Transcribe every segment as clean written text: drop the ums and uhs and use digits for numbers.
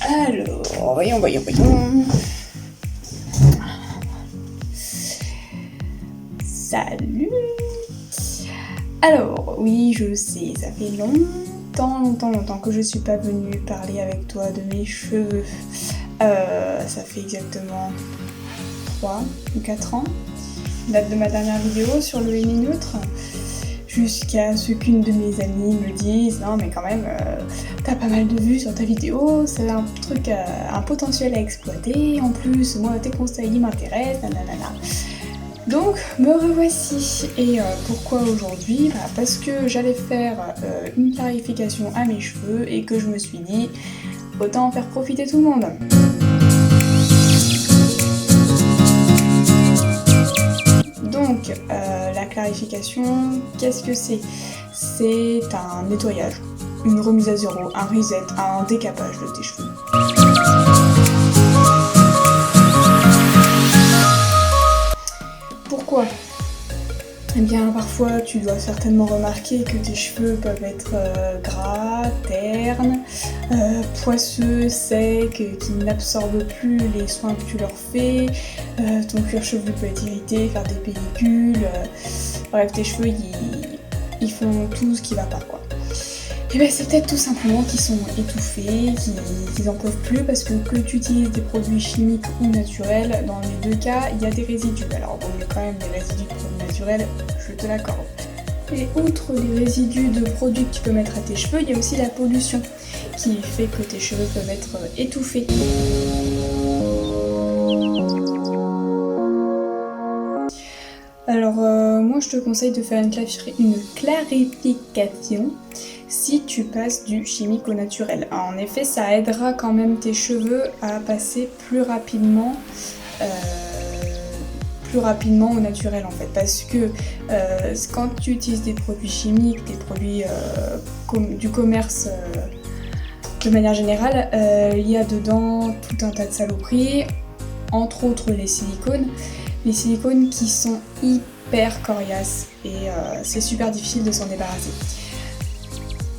Alors, voyons. Salut. Alors, oui, je sais, ça fait longtemps que je suis pas venue parler avec toi de mes cheveux. Ça fait exactement 3 ou 4 ans, date de ma dernière vidéo sur le henné neutre. Jusqu'à ce qu'une de mes amies me dise non mais quand même t'as pas mal de vues sur ta vidéo, c'est un truc, un potentiel à exploiter, en plus moi tes conseils ils m'intéressent, nanana. Donc me revoici, et pourquoi aujourd'hui ? Parce que j'allais faire une clarification à mes cheveux et que je me suis dit autant en faire profiter tout le monde. Donc la clarification, qu'est-ce que c'est ? C'est un nettoyage, une remise à zéro, un reset, un décapage de tes cheveux. Pourquoi ? Eh bien parfois tu dois certainement remarquer que tes cheveux peuvent être gras, ternes, poisseux, secs, qui n'absorbent plus les soins que tu leur fais, ton cuir chevelu peut être irrité, faire des pellicules, bref tes cheveux ils font tout ce qui va pas quoi. Et bien c'est peut-être tout simplement qu'ils sont étouffés, qu'ils en peuvent plus parce que tu utilises des produits chimiques ou naturels, dans les deux cas il y a des résidus. Alors bon, il y a quand même des résidus de produits naturels, je te l'accorde. Et outre les résidus de produits que tu peux mettre à tes cheveux, il y a aussi la pollution qui fait que tes cheveux peuvent être étouffés. Alors moi je te conseille de faire une clarification si tu passes du chimique au naturel. En effet ça aidera quand même tes cheveux à passer plus rapidement au naturel en fait, parce que quand tu utilises des produits chimiques, des produits du commerce de manière générale, il y a dedans tout un tas de saloperies, entre autres les silicones qui sont hyper coriaces et c'est super difficile de s'en débarrasser.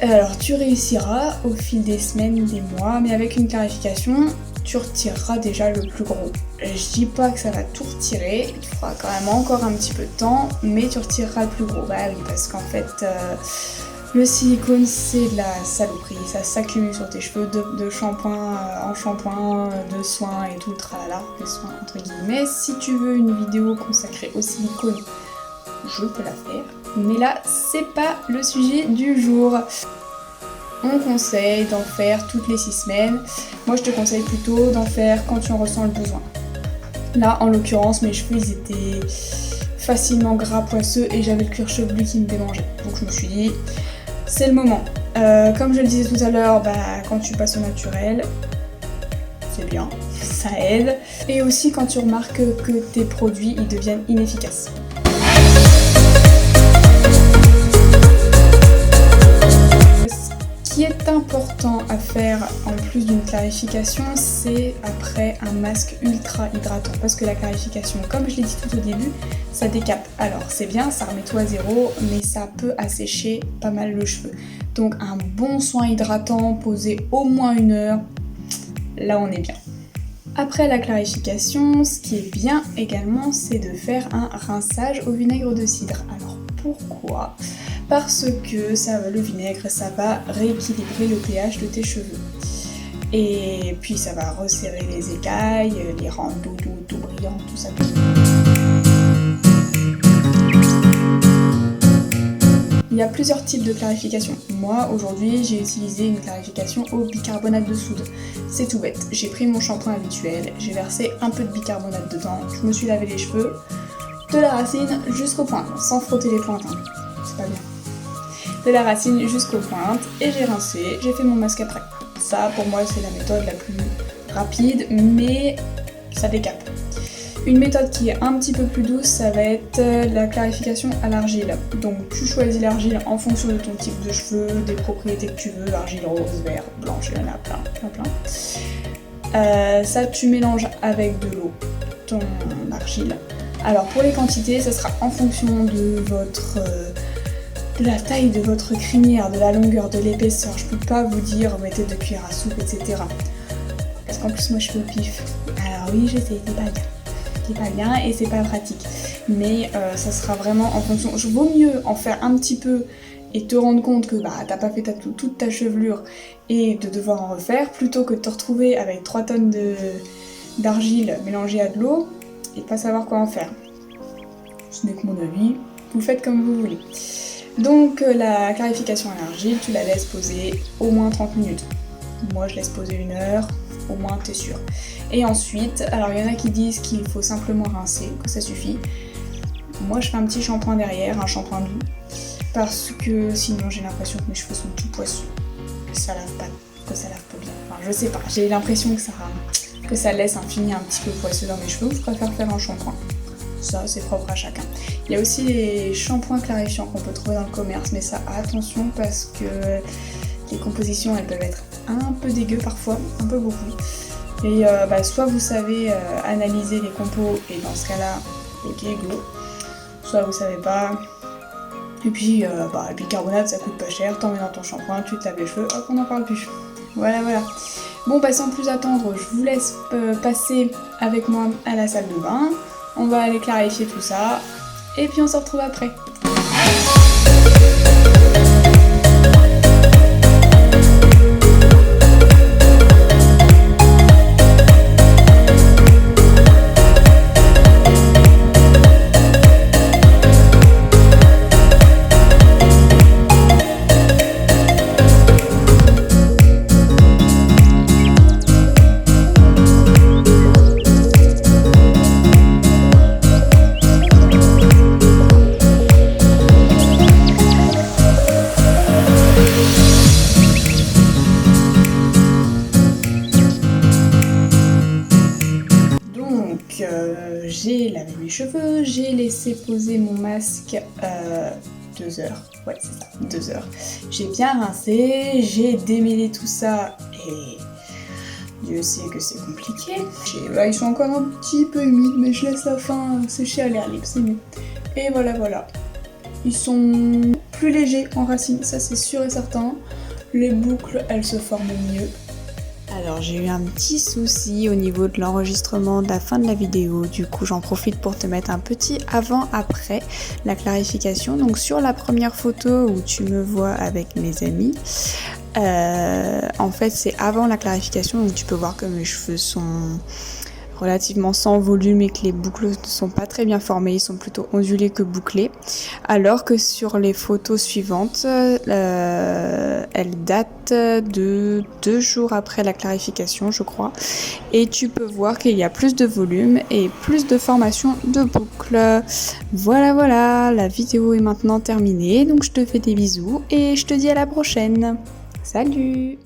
Alors tu réussiras au fil des semaines, des mois, mais avec une clarification, tu retireras déjà le plus gros. Je dis pas que ça va tout retirer, tu feras quand même encore un petit peu de temps, mais tu retireras le plus gros. Bah oui, parce qu'en fait, le silicone c'est de la saloperie, ça s'accumule sur tes cheveux de shampoing en shampoing, de soins et tout le tralala, les soins entre guillemets. Si tu veux une vidéo consacrée au silicone, je peux la faire, mais là c'est pas le sujet du jour. On conseille d'en faire toutes les 6 semaines. Moi je te conseille plutôt d'en faire quand tu en ressens le besoin. Là en l'occurrence mes cheveux ils étaient facilement gras, poisseux et j'avais le cuir chevelu qui me démangeait. Donc je me suis dit c'est le moment. Comme je le disais tout à l'heure, quand tu passes au naturel, c'est bien, ça aide. Et aussi quand tu remarques que tes produits ils deviennent inefficaces. Ce qui est important à faire en plus d'une clarification, c'est après un masque ultra hydratant, parce que la clarification, comme je l'ai dit tout au début, ça décape. Alors c'est bien, ça remet tout à zéro, mais ça peut assécher pas mal le cheveu. Donc un bon soin hydratant posé au moins 1 heure, là on est bien. Après la clarification, ce qui est bien également, c'est de faire un rinçage au vinaigre de cidre. Alors pourquoi ? Parce que le vinaigre, ça va rééquilibrer le pH de tes cheveux. Et puis ça va resserrer les écailles, les rendre tout brillants, tout ça. Il y a plusieurs types de clarification. Moi, aujourd'hui, j'ai utilisé une clarification au bicarbonate de soude. C'est tout bête. J'ai pris mon shampoing habituel, j'ai versé un peu de bicarbonate dedans, je me suis lavé les cheveux, de la racine jusqu'aux pointes, sans frotter les pointes. Hein. C'est pas bien. De la racine jusqu'aux pointes, et j'ai rincé, j'ai fait mon masque après. Ça, pour moi, c'est la méthode la plus rapide, mais ça décape. Une méthode qui est un petit peu plus douce, ça va être la clarification à l'argile. Donc tu choisis l'argile en fonction de ton type de cheveux, des propriétés que tu veux, argile rose, vert, blanche, il y en a plein. Ça tu mélanges avec de l'eau, ton argile. Alors pour les quantités, ça sera en fonction de la taille de votre crinière, de la longueur, de l'épaisseur. Je peux pas vous dire mettez 2 cuillères à soupe, etc. Parce qu'en plus moi je fais au pif. Alors oui, je sais, c'est pas bien et c'est pas pratique. Mais ça sera vraiment en fonction. Vaut mieux en faire un petit peu et te rendre compte que t'as pas fait toute ta chevelure et de devoir en refaire, plutôt que de te retrouver avec 3 tonnes d'argile mélangée à de l'eau et pas savoir quoi en faire. Ce n'est que mon avis, vous faites comme vous voulez. Donc la clarification à l'argile, tu la laisses poser au moins 30 minutes. Moi je laisse poser 1 heure, au moins t'es sûr. Et ensuite, alors il y en a qui disent qu'il faut simplement rincer, que ça suffit. Moi je fais un petit shampoing derrière, un shampoing doux, parce que sinon j'ai l'impression que mes cheveux sont tout poisseux, que ça lave pas bien. Enfin je sais pas, j'ai l'impression que ça laisse un fini un petit peu poisseux dans mes cheveux, je préfère faire un shampoing. Ça c'est propre à chacun. Il y a aussi les shampoings clarifiants qu'on peut trouver dans le commerce, mais ça attention parce que les compositions elles peuvent être un peu dégueu parfois, un peu beaucoup. Et soit vous savez analyser les compos et dans ce cas-là, ok go. Soit vous savez pas. Et puis bicarbonate ça coûte pas cher, t'en mets dans ton shampoing, tu te laves les cheveux, hop on n'en parle plus. Voilà. Bon sans plus attendre, je vous laisse passer avec moi à la salle de bain. On va aller clarifier tout ça et puis on se retrouve après. J'ai lavé mes cheveux, j'ai laissé poser mon masque 2 heures. Ouais, c'est ça, 2 heures. J'ai bien rincé, j'ai démêlé tout ça et Dieu sait que c'est compliqué. Ils sont encore un petit peu humides, mais je laisse la fin sécher à l'air libre, c'est mieux. Et voilà. Ils sont plus légers en racines, ça c'est sûr et certain. Les boucles, elles se forment mieux. Alors j'ai eu un petit souci au niveau de l'enregistrement de la fin de la vidéo, du coup j'en profite pour te mettre un petit avant-après la clarification. Donc sur la première photo où tu me vois avec mes amis, en fait c'est avant la clarification, donc tu peux voir que mes cheveux sont relativement sans volume et que les boucles ne sont pas très bien formées, ils sont plutôt ondulés que bouclés, alors que sur les photos suivantes, elles datent de 2 jours après la clarification je crois, et tu peux voir qu'il y a plus de volume et plus de formation de boucles. Voilà, la vidéo est maintenant terminée, donc je te fais des bisous et je te dis à la prochaine. Salut!